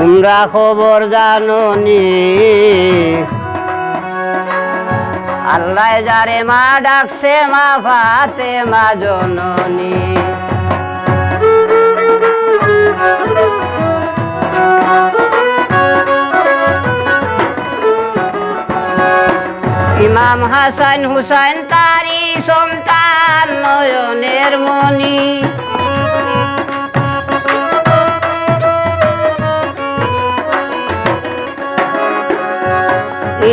তোমরা খবর জানো নি আল্লাহ যারে মা ডাকছে মা ফাতেমা জননী। ইমাম হাসান হুসাইন তারি সন্তান নয়নের মণি।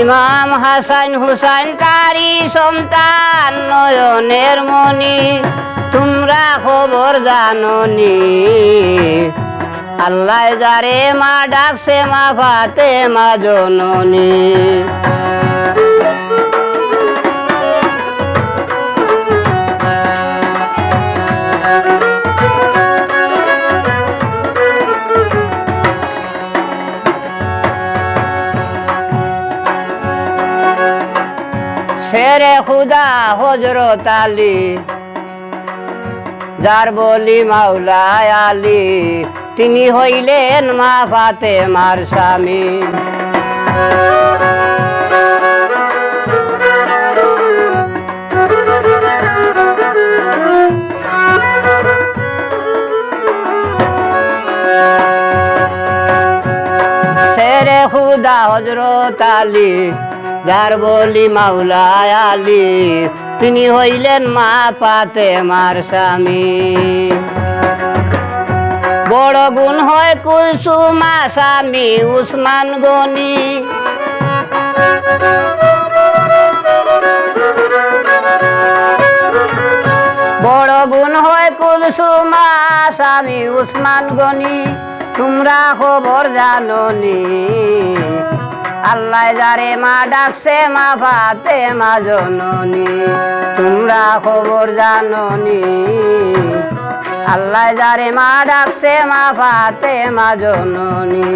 ইমাম হাসান হুসাইন তারি সন্তান নয়নের মণি। তোমরা খবর জানো নি আল্লাহ যারে মা ডাকছে মা ফাতেমা জননী। শেরে খুদা হযরত আলী যার বলি মাওলা আলী, তিনি হইলেন মা ফাতেমার স্বামী। শেরে খুদা হযরত আলী যার বলি মাওলা আলী, তিনি হইলেন মা ফাতেমার স্বামী। বড় গুণ হয় কুলসুমা স্বামী উসমান গনি। বড় গুণ হয় কুলসুমা স্বামী উসমান গনি। তোমরা খবর জানো নি আল্লাহ যারে মা ডাকছে মা ফাতেমা জননী। তোমরা খবর জানো নি আল্লাহ যারে মা ডাকছে মা ফাতেমা জননী।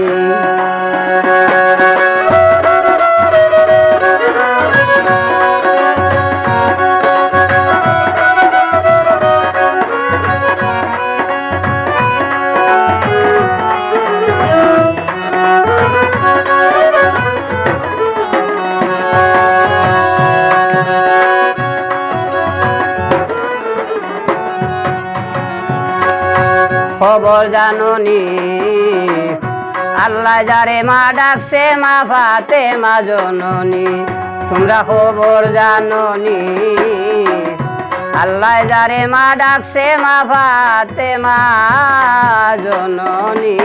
খবর জানো নি আল্লাহ যারে মা ডাকছে মা ফাতেমা জননী। তোমরা খবর জানো নি আল্লাহ যারে মা ডাকছে মা ফাতেমা জননী।